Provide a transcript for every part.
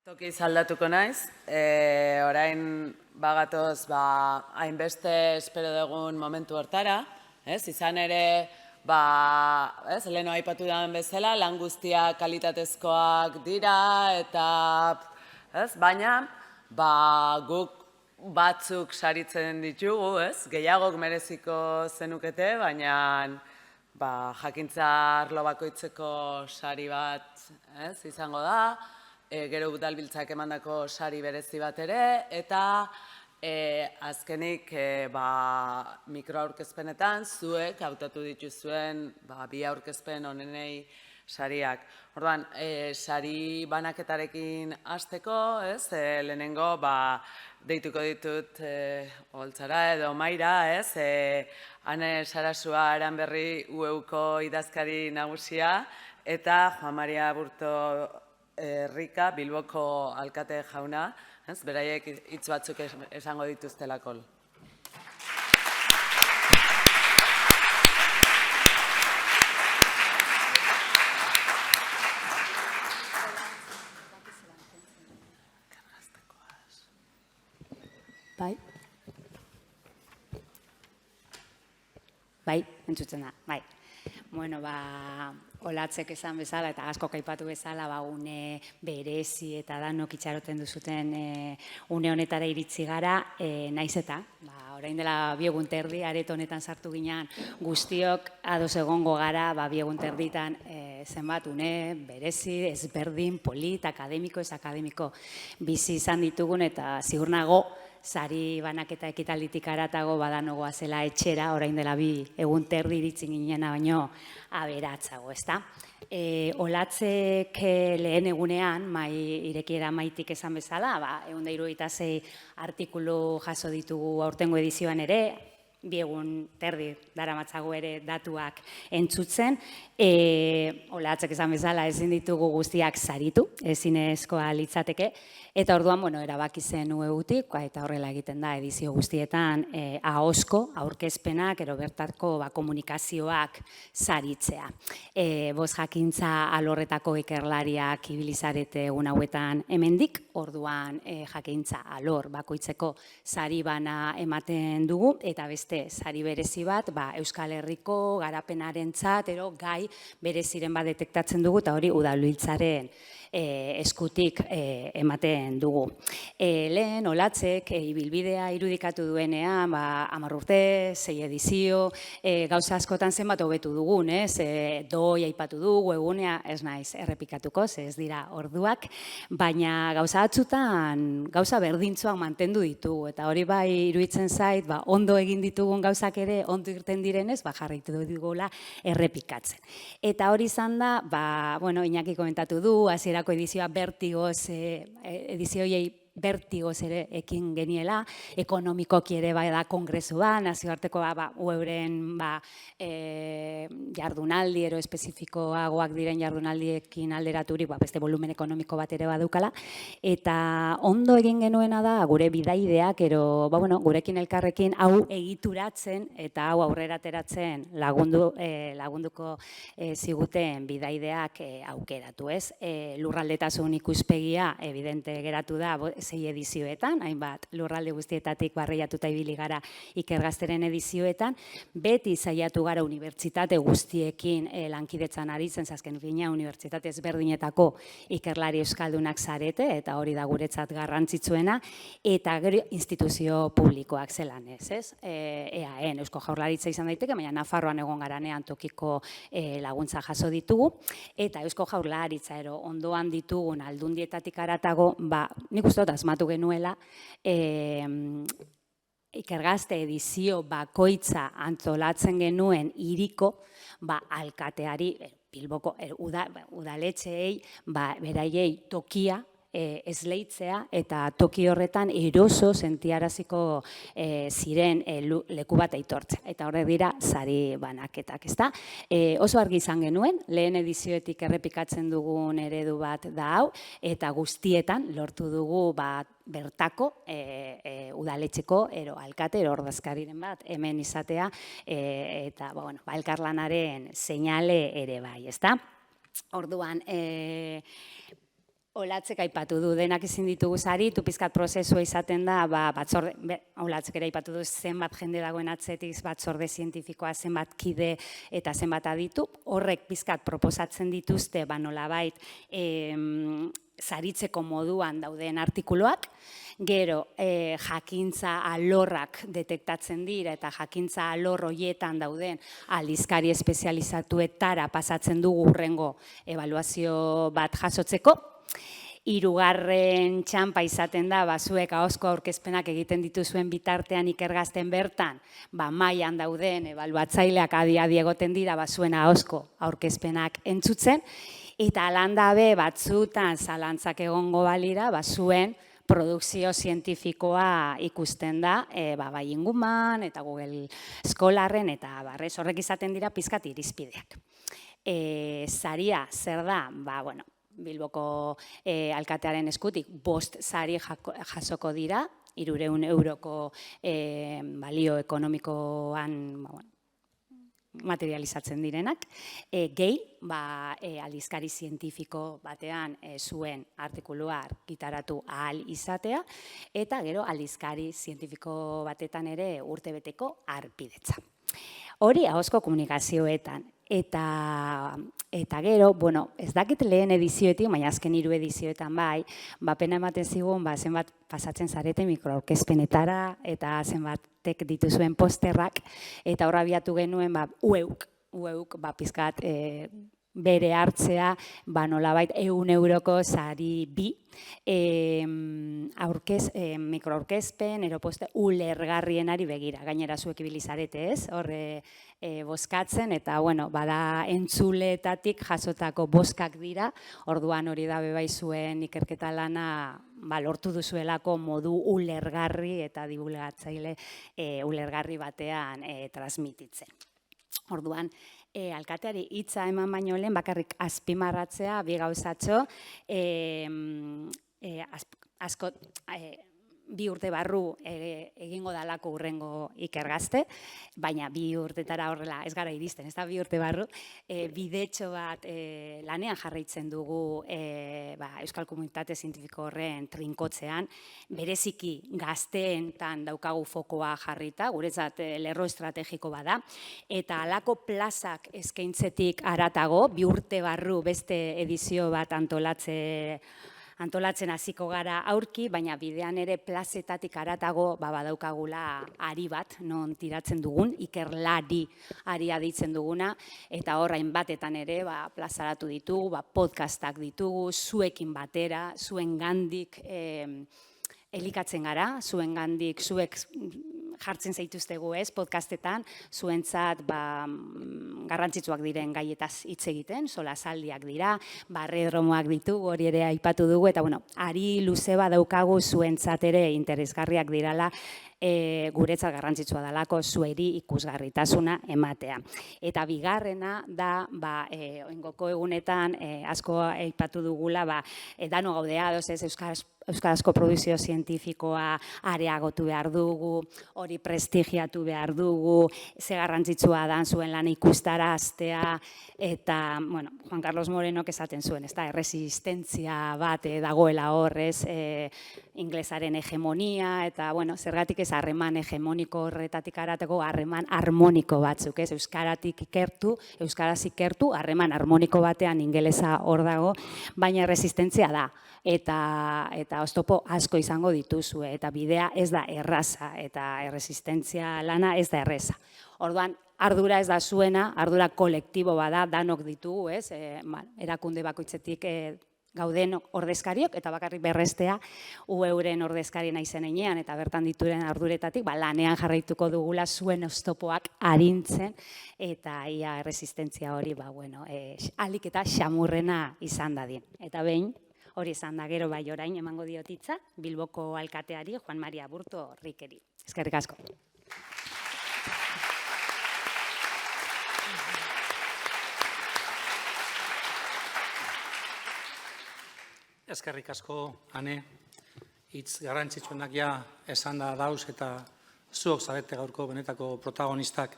Tokiz aldatuko naiz, orain bagatoz hainbeste espero dugun momentu hortara, izan ere, leheno aipatu dagoen bezala, lan guztiak kalitatezkoak dira, eta, baina, guk batzuk saritzen ditugu, gehiagok mereziko zenukete, baina, jakintza arlo bakoitzeko sari bat izango da, gero udalbiltzak emandako sari berezi bat ere, eta azkenik mikroaurkezpenetan zuek hautatu dituzuen bi aurkezpen onenei sariak. Orduan, sari banaketarekin hasteko, lehenengo deituko ditut Oltzara edo Maira, Ane Sarasua Aranberri UEUko idazkari nagusia, eta Juan Maria Aburto Rika, Bilboko alkate jauna, beraiek hitz batzuk esango dituztelako. Bai, entzuten da, bai. Bueno, Olatzek esan bezala eta asko aipatu bezala, une berezi eta danok itxaroten duzuten une honetara iritsi gara, naiz eta, orain dela 2 egun terdi, areto honetan sartu ginean guztiok ados egongo gara, 2 egun terditan zenbat une berezi, ezberdin, polit, akademiko, ez akademiko bizi izan ditugun, eta ziur nago, sari banaketa ekitalditik aratago badanogoa zela etxera, orain dela 2 egun terdi iritzen ginen baino aberatzago, ezta? Olatzek lehen egunean, irekiera maitik esan bezala, 176 artikulu jaso ditugu aurtengo edizioan ere, 2 egun terdi daramatzago ere datuak entzutzen. Olatzek esan bezala ezin ditugu guztiak saritu, ezinezkoa litzateke, eta orduan, erabaki zen UEUtik, eta horrela egiten da edizio guztietan ahozko, aurkezpenak, ero bertako komunikazioak saritzea. Bost jakintza alorretako ikerlariak ibilizarete egun hauetan hemendik, orduan jakintza alor bakoitzeko sari bana ematen dugu, eta beste sari berezi bat, Euskal Herriko garapenarentzat, ero gai bereziren bat detektatzen dugu, eta hori udalbiltzaren eskutik ematen dugu. Lehen, Olatzek ibilbidea irudikatu duenean, 10 urte, 6 edizio, gauza askotan zenbat hobetu dugun, doi aipatu dugu, egunea, ez naiz errepikatuko, ez dira orduak, baina gauza batzutan, gauza berdintzuak mantendu ditugu, eta hori iruditzen zait, ondo egin ditugun gauzak ere, ondo irten direnez, jarraitu dugula errepikatzen. Eta hori izan da, Iñaki komentatu du, hasierako edizioa bertigoz, edizioiei bertigoz ere ekin geniela, ekonomikoki ere da kongresua, nazioarteko euren jardunaldi, ero espezifikoagoak diren jardunaldiekin alderaturik, beste volumen ekonomiko bat ere badukala, eta ondo egin genuena da, gure bidaideak, ero, gurekin elkarrekin hau egituratzen, eta hau aurrera ateratzen lagunduko ziguten bidaideak aukeratu, ez? Lurraldetasun ikuspegia, evidente geratu da, 6 edizioetan, hainbat lurralde guztietatik barreiatuta ibili gara ikergazteren edizioetan, beti saiatu gara unibertsitate guztiekin lankidetzan aritzen, azken fina unibertsitate ezberdinetako ikerlari euskaldunak zarete, eta hori da guretzat garrantzitsuena, eta gero instituzio publikoak zelan ez? EAN, Eusko Jaurlaritza izan daiteke, baina Nafarroan egon garanean tokiko laguntza jaso ditugu, eta Eusko Jaurlaritza ondoan ditugun aldundietatik aratago, nik uste asmatu genuela, ikergazte edizio bakoitza antolatzen genuen hiriko alkateari, Bilboko udaletxeei, beraiei tokia esleitzea, eta toki horretan eroso sentiaraziko ziren leku bat aitortzea. Eta horre dira sari banaketak, ezta? Oso argi izan genuen, lehen edizioetik errepikatzen dugun eredu bat da hau, eta guztietan lortu dugu bertako udaletxeko alkate, ordezkariren bat hemen izatea, eta elkarlanaren seinale ere bai, ezta? Orduan, Olatzek aipatu du, denak ezin ditugu saritu, pizkat prozesua izaten da, batzorde, Olatzek ere aipatu du zenbat jende dagoen atzetik, batzorde zientifikoa, zenbat kide eta zenbat aditu, horrek pizkat proposatzen dituzte, nolabait, saritzeko moduan dauden artikuluak, gero jakintza alorrak detektatzen dira eta jakintza alor horietan dauden aldizkari espezializatuetara pasatzen dugu hurrengo ebaluazio bat jasotzeko. Hirugarren txanpa izaten da, zuek ahozko aurkezpenak egiten dituzuen bitartean ikergazten bertan, mailan dauden ebaluatzaileak adi egoten dira zuen ahozko aurkezpenak entzutzen, eta alandabe batzutan zalantzak egongo balira, zuen produkzio zientifikoa ikusten da, bai Inguman eta Google Scholarren eta barrez horrek izaten dira pizkat irizpideak. Saria zer da? Bilboko alkatearen eskutik 5 sari jasoko dira, 300 euroko balio ekonomikoan materializatzen direnak, gehi, aldizkari zientifiko batean zuen artikulua argitaratu ahal izatea, eta gero aldizkari zientifiko batetan ere urtebeteko harpidetza. Hori ahozko komunikazioetan. Eta gero, ez dakit lehen edizioetik, baina azken 3 edizioetan pena ematen zigun, zenbat pasatzen zarete mikroaurkezpenetara, eta zenbatek dituzuen posterrak, eta horra abiatu genuen, ueuk, pizkat, bere hartzea, nolabait 100 euroko sari 2, mikroaurkezpen, eroposte, ulergarrienari begira, gainera zuek ibili zarete ez, horre bozkatzen, eta bada entzuleetatik jasotako bozkak dira, orduan hori da bebai zuen ikerketa lana lortu duzuelako modu ulergarri eta divulgatzaile ulergarri batean transmititzen. Orduan, alkateari hitza eman baino lehen, bakarrik azpimarratzea, bi gauzatxo, asko, 2 urte barru egingo dalako hurrengo ikergazte, baina 2 urtetara horrela ez gara iristen, ez da 2 urte barru, bidetxo bat lanean jarraitzen dugu Euskal Komunitate Zientifiko horren trinkotzean, bereziki gazteentan daukagu fokoa jarrita, guretzat lerro estrategiko bada, eta halako plazak eskaintzetik haratago, 2 urte barru beste edizio bat antolatzen hasiko gara aurki, baina bidean ere plazetatik haratago badaukagula ari bat, non tiratzen dugun, ikerlari aria deitzen duguna, eta horrain batetan ere plazaratu ditugu, podcastak ditugu, zuekin batera, zuen gandik elikatzen gara, zuen gandik, zuek jartzen zaituztegu ez, podcastetan, zuentzat garrantzitsuak diren gaietaz hitz egiten, solasaldiak dira, barredromoak ditugu, hori ere aipatu dugu, eta ari luze daukagu zuentzat ere interesgarriak dirala, guretzat garrantzitsua dalako zueri ikusgarritasuna ematea. Eta bigarrena da, oingoko egunetan, asko aipatu dugula, dano gaudea, euskarazko produzio zientifikoa areagotu behar dugu, hori prestigiatu behar dugu, ze garrantzitsua dan zuen lan ikustaraztea, eta, Juan Carlos Morenok esaten zuen, erresistentzia bat dagoela horrez, inglesaren hegemonia, eta, zergatik ez harreman hegemoniko horretatik arateko harreman harmoniko batzuk, ez, euskaratik ikertu, euskaraz ikertu, harreman harmoniko batean ingelesa hor dago, baina erresistentzia da, eta oztopo asko izango dituzue, eta bidea ez da erraza, eta erresistentzia lana ez da erreza. Orduan, ardura ez da zuena, ardura kolektibo bada, danok ditugu, ez, erakunde bakoitzetik gauden ordezkariok, eta bakarrik berrestea UEuren ordezkari naizen heinean, eta bertan dituren arduretatik, lanean jarraituko dugula zuen oztopoak arintzen, eta ia erresistentzia hori, alik eta xamurrena izan dadin. Eta behin, hori izan da gero orain emango diotitza, Bilboko alkateari, Juan Maria Aburto Rikeri. Eskerrik asko. Eskerrik asko, Ane, hitz garrantzitsuenak ja esan da dauz eta zuok zarete gaurko benetako protagonistak,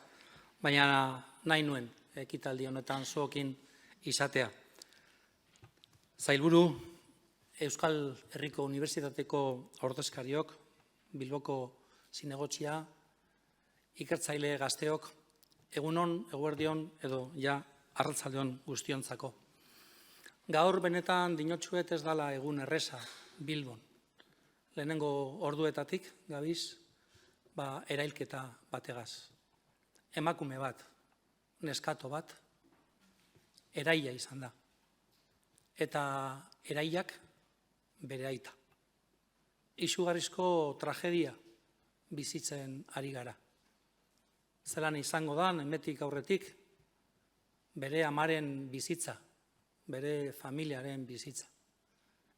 baina nahi nuen ekitaldi honetan zuokin izatea. Zailburu, Euskal Herriko Unibertsitateko ordezkariok, Bilboko zinegotzia, ikertzaile gazteok, egunon, eguerdion edo ja arratzaldeon guztiontzako. Gaur benetan dinotxuet ez dala egun erresa Bilbon. Lehenengo orduetatik, gabiz, erailketa bategaz. Emakume bat, neskato bat, eraila izan da. Eta erailak bere aita. Izugarrizko tragedia bizitzen ari gara. Zelan izango da, hemetik aurretik, bere amaren bizitza, bere familiaren bizitza.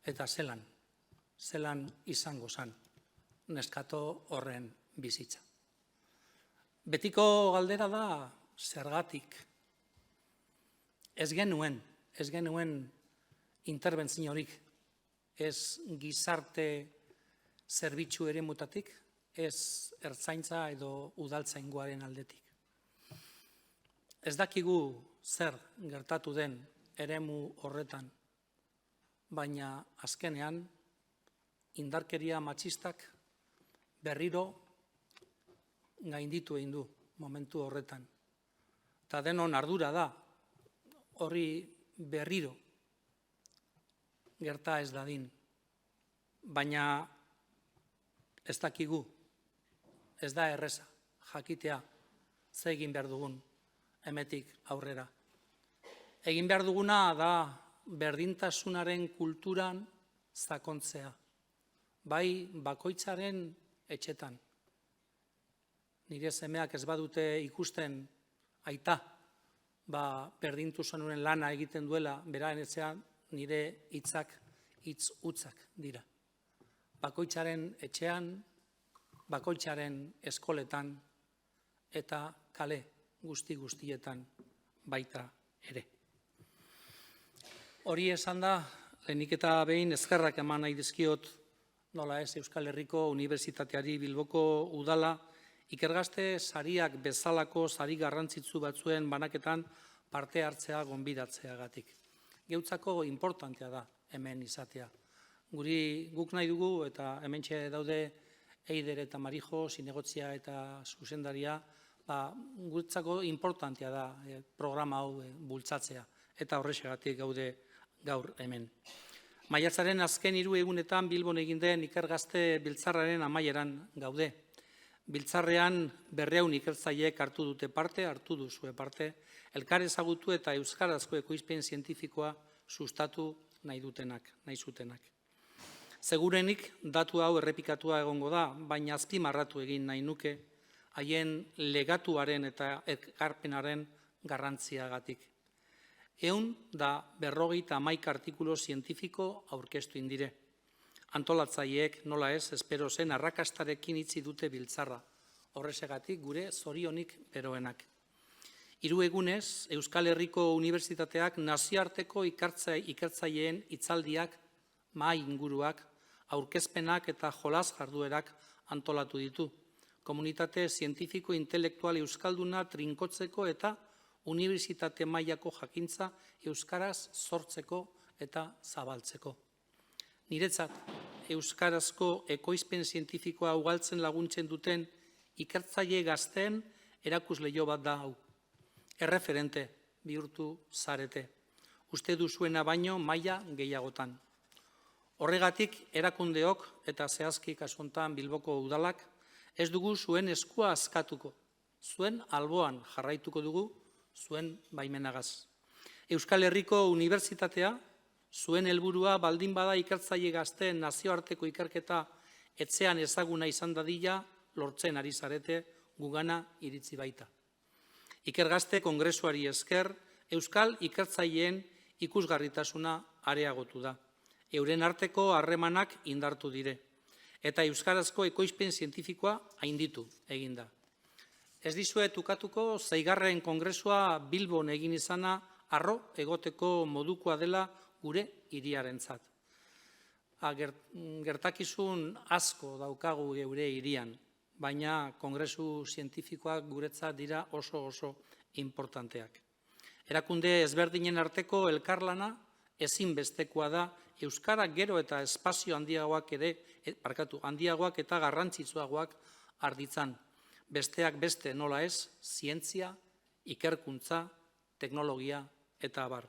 Eta zelan izango zen neskato horren bizitza. Betiko galdera da zergatik. Ez genuen interbentziorik, ez gizarte zerbitzu eremutatik, ez ertzaintza edo udaltzaingoaren aldetik. Ez dakigu zer gertatu den eremu horretan, baina azkenean indarkeria matxistak berriro gainditu egin du momentu horretan. Eta denon ardura da horri berriro gerta ez dadin, baina ez dakigu, ez da erreza jakitea ze egin behar dugun hemetik aurrera. Egin behar duguna da berdintasunaren kulturan sakontzea, bai bakoitzaren etxetan. Nire semeak ez badute ikusten aita, berdintasunen lana egiten duela beraren etxean, nire hitzak hitz hutzak dira. Bakoitzaren etxean, bakoitzaren eskoletan eta kale guztietan baita ere. Hori esan da, lehenik eta behin eskerrak eman nahi dizkiot, nola ez Euskal Herriko Unibertsitateari Bilboko udala, ikergazte sariak bezalako sari garrantzitsu batzuen banaketan parte hartzea gonbidatzeagatik. Geutzako importantea da hemen izatea. Guk nahi dugu, eta hementxe daude Eider eta Marijo, zinegotzia eta zuzendaria, guretzako importantea da programa hau bultzatzea, eta horrexegatik gaude gaur hemen. Maiatzaren azken 3 egunetan Bilbon egin den ikergazte biltzarraren amaieran gaude. Biltzarrean 200 ikertzaileek hartu duzue parte, elkar ezagutu eta euskarazko ekoizpen zientifikoa sustatu nahi zutenak. Segurenik datu hau errepikatua egongo da, baina azpimarratu egin nahi nuke haien legatuaren eta ekarpenaren garrantziagatik. 151 artikulu zientifiko aurkeztu indire. Antolatzaileek nola ez, espero zen arrakastarekin itzi dute biltzarra. Horrexegatik gure zorionik beroenak. 3 egunez, Euskal Herriko Unibertsitateak nazioarteko ikertzaileen hitzaldiak, mahai inguruak, aurkezpenak eta jolas jarduerak antolatu ditu. Komunitate zientifiko intelektual euskalduna trinkotzeko eta unibertsitate mailako jakintza euskaraz sortzeko eta zabaltzeko. Niretzat, euskarazko ekoizpen zientifikoa ugaltzen laguntzen duten ikertzaile gazteen erakusleiho bat da hau. Erreferente bihurtu zarete. Uste duzuena baino maila gehiagotan. Horregatik erakundeok eta zehazki kasu honetan Bilboko udalak ez dugu zuen eskua askatuko. Zuen alboan jarraituko dugu zuen baimenagaz. Euskal Herriko Unibertsitatea zuen helburua baldin bada ikertzaile gazteen nazioarteko ikerketa etxean ezaguna izan dadila lortzen ari zarete gugana iritzi baita. Ikergazte kongresuari esker euskal ikertzaileen ikusgarritasuna areagotu da. Euren arteko harremanak indartu dire eta euskarazko ekoizpen zientifikoa hainditu eginda. Ez dizuet ukatuko 6. kongresua Bilbon egin izana harro egoteko modukoa dela gure hiriarentzat. Gertakizun asko daukagu geure hirian, baina kongresu zientifikoak guretzat dira oso importanteak. Erakunde ezberdinen arteko elkarlana ezinbestekoa da euskara gero eta espazio handiagoak eta garrantzitsuagoak arditzan. Besteak beste nola ez, zientzia, ikerkuntza, teknologia eta abar.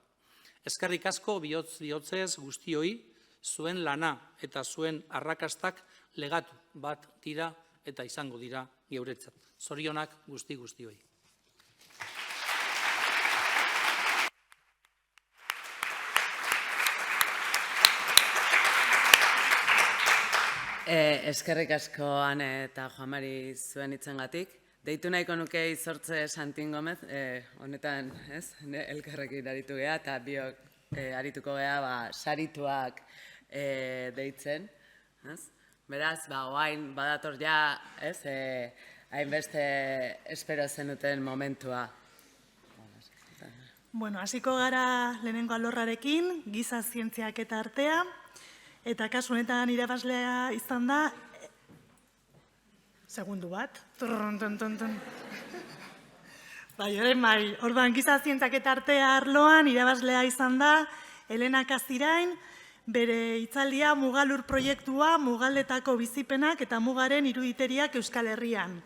Eskerrik asko bihotzez guztioi, zuen lana eta zuen arrakastak legatu bat dira eta izango dira geuretzat. Zorionak guztioi. Eskerrik asko Ane eta Juan Mari zuen hitzengatik. Deitu nahiko nuke Izortze Santin Gomez, honetan, elkarrekin aritu geha, eta biok arituko geha sarituak deitzen. Beraz, oain badator ja, hainbeste espero zenuten momentua. Bueno, hasiko gara lehenengo alorrarekin, giza zientziak eta artea, eta kasu honetan irabazlea izan da, segundu bat, orduan giza zientziak eta artea arloan irabazlea izan da, Elena Kazirain, bere hitzaldia Mugalur proiektua, Mugaldetako bizipenak eta mugaren iruditeriak Euskal Herrian.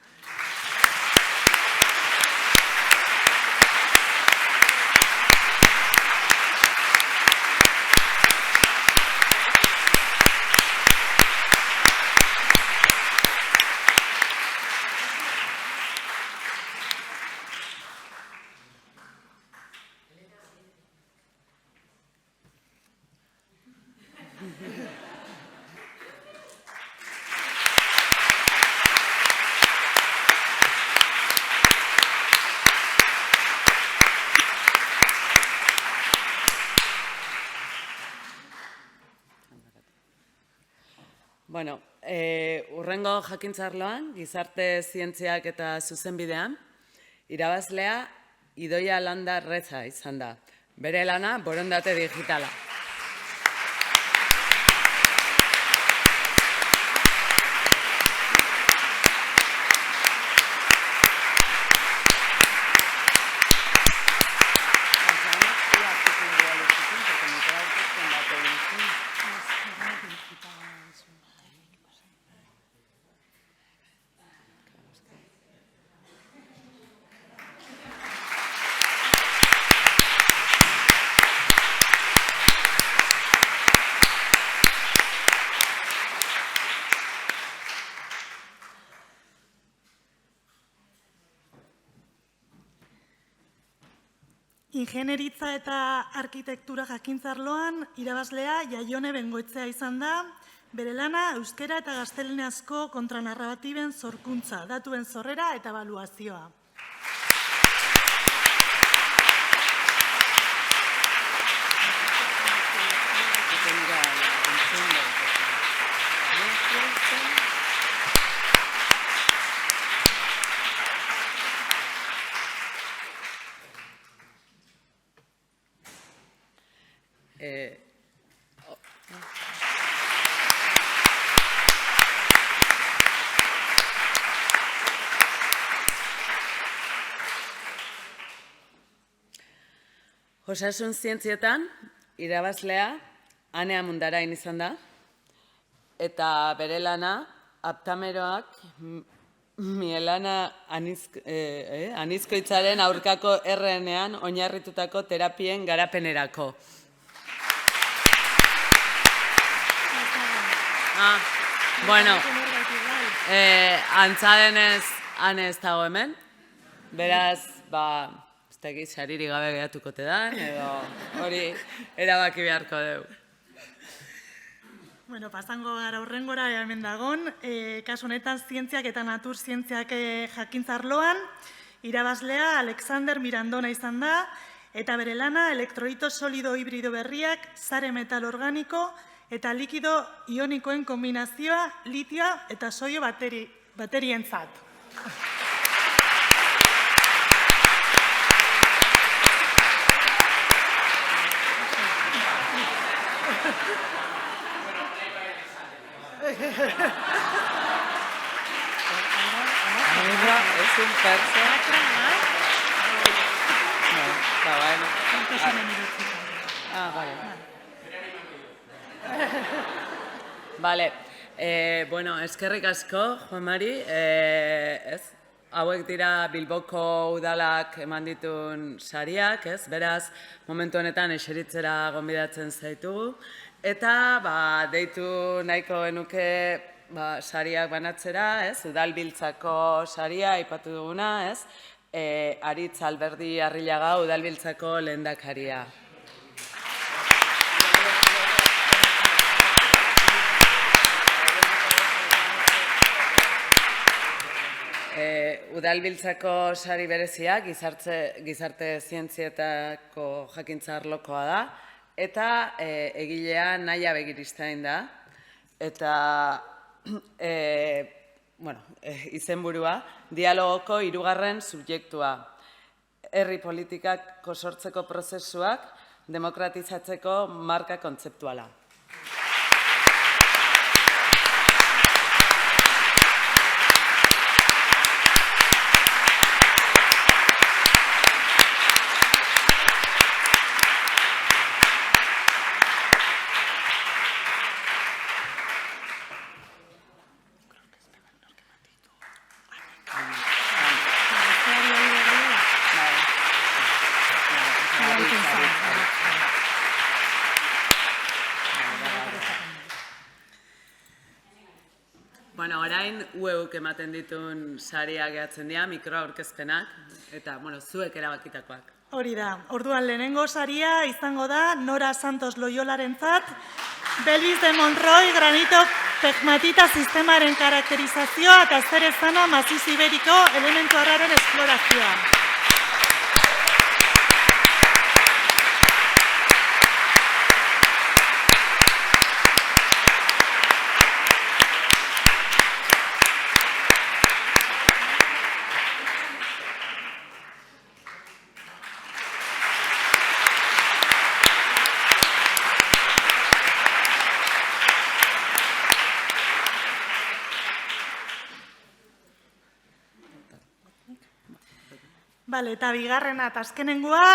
Bueno, hurrengo jakintzarloan, gizarte zientziak eta zuzenbidean, irabazlea Idoia Landa Reza izan da. Bere lana, borondate digitala. Ingenieritza eta arkitektura jakintzarloan irabazlea Jaione Bengoetzea izan da, bere lana euskera eta gaztelaniazko kontranarratiben sorkuntza, datuen sorrera eta ebaluazioa. Osasun zientzietan, irabazlea Ane Amundarain izan da, eta bere lana aptameroak mielana anizkoitzaren aurkako RNA-an oinarritutako terapien garapenerako. Bueno, antza denez Ane ez dago hemen, beraz, saririk gabe gehatuko tedan, edo hori erabaki beharko dugu. Bueno, pasango gara horrengora hemen dagon, kasu honetan zientziak eta natur zientziak jakintzarloan, irabazlea Alexander Mirandona izan da, eta bere lana elektrolito solido hibrido berriak, sare metal organiko eta likido ionikoen kombinazioa, litioa eta soio baterientzat. Es un perso. No, está bueno. Vale. Bale, bueno, eskerrik asko, Juan Mari, ez? Hauek dira Bilboko udalak eman ditun sariak, ez? Beraz, momentu honetan eseritzera gonbidatzen zaitugu. Eta, deitu nahiko genuke sariak banatzera, ez? Udalbiltzako saria, aipatu duguna, ez? Aritz Alberdi Arrillaga, Udalbiltzako lehendakaria. Udalbiltzako sari berezia, gizarte zientzietako jakintza arlokoa da, eta egilea Naia Begiristain da, eta izenburua, dialogoko 3. subjektua, herri politikako sortzeko prozesuak demokratizatzeko marka kontzeptuala. Bueno, orain ueuk ematen ditun saria gehatzen dira, mikroa aurkezpenak, eta, zuek erabakitakoak. Hori da, orduan lehenengo saria izango da Nora Santos Loyolarentzat, Belvis de Monroy granito pegmatita sistemaren karakterizazioa eta zer ezana maziz iberiko elementu arraren esplorazioa. Bale, eta bigarrena eta azkenengoa,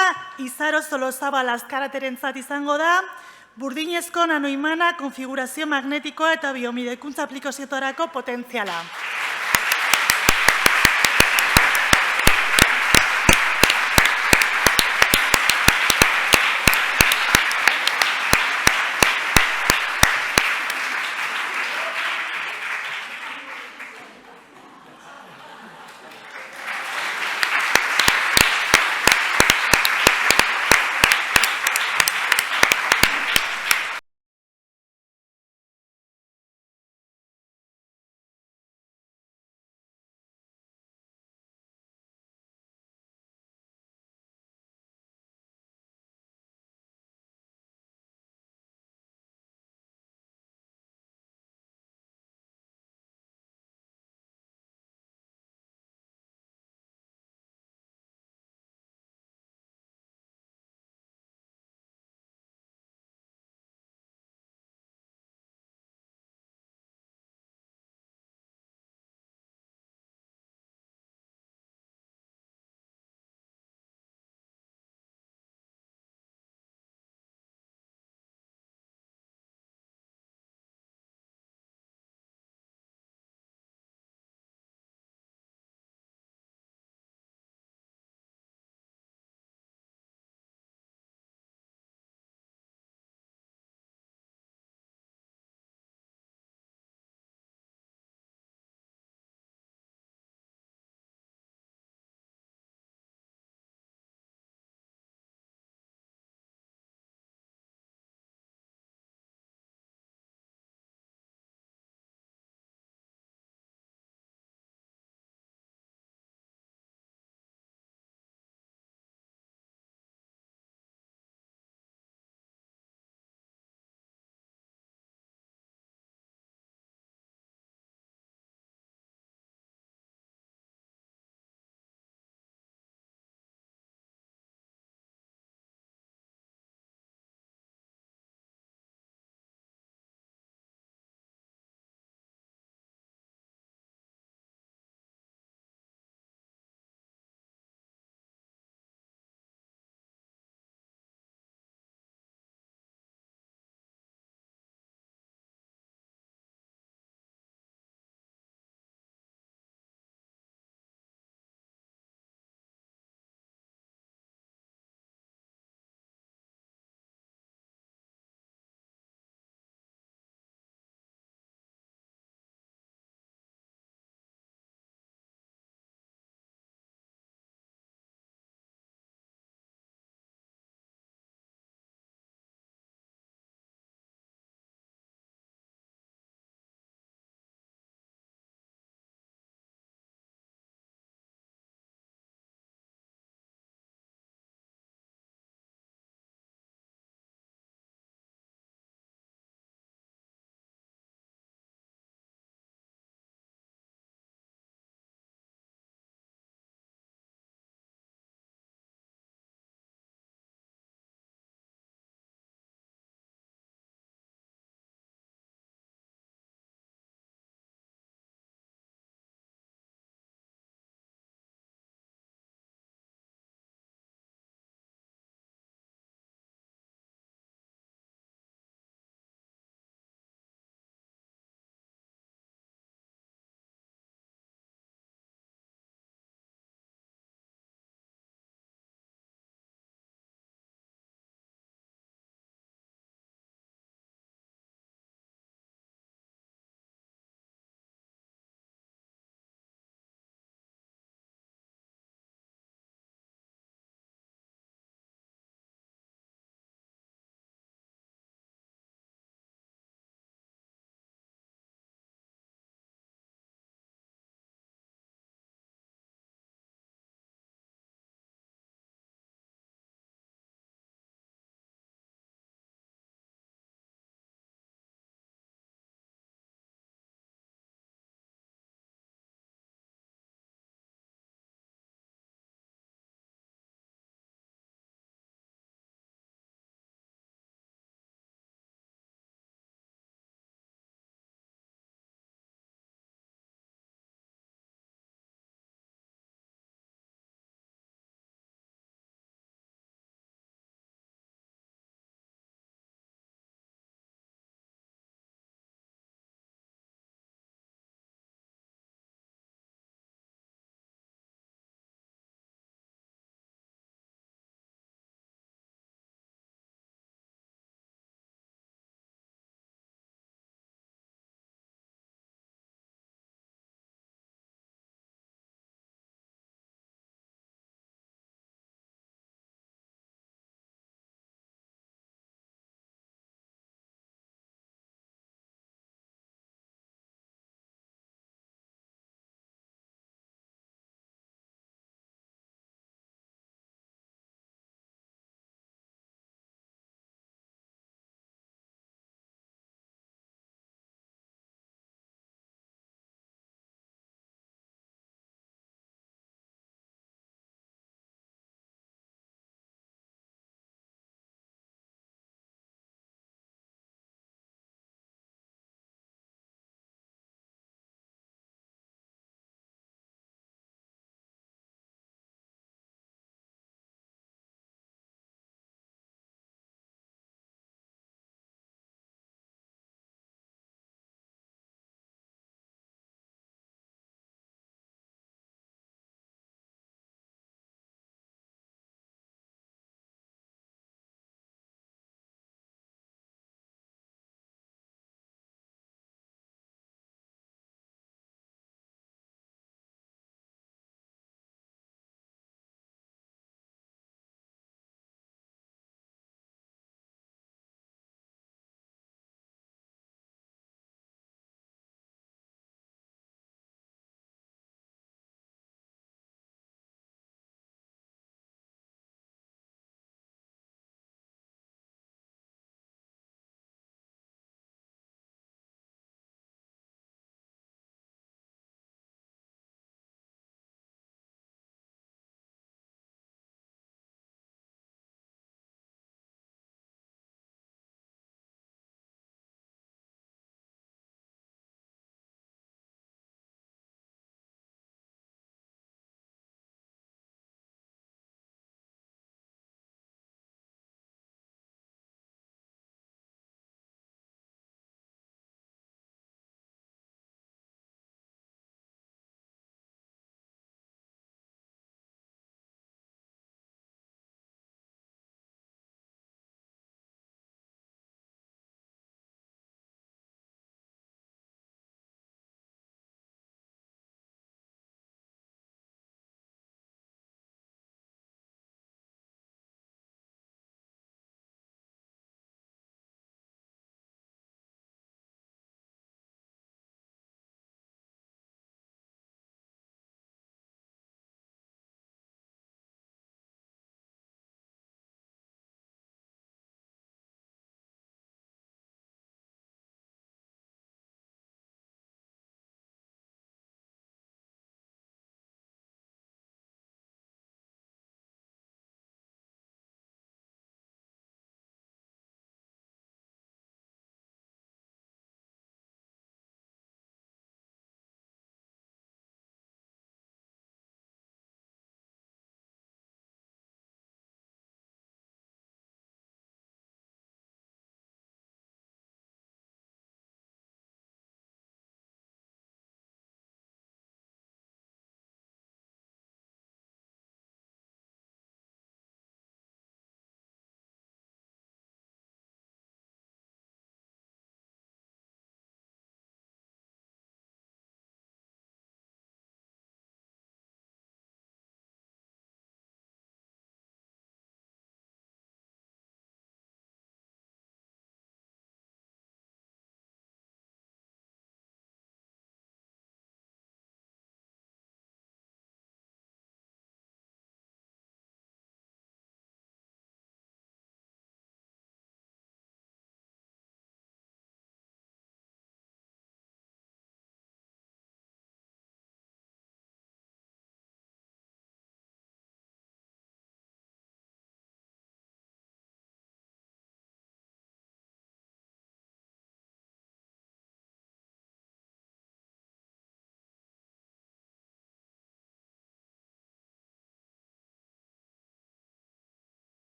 Izaro Solozabal azkaraterentzat izango da, burdinezko nanoimana konfigurazio magnetikoa eta biomidekuntza aplikazioetarako potentziala.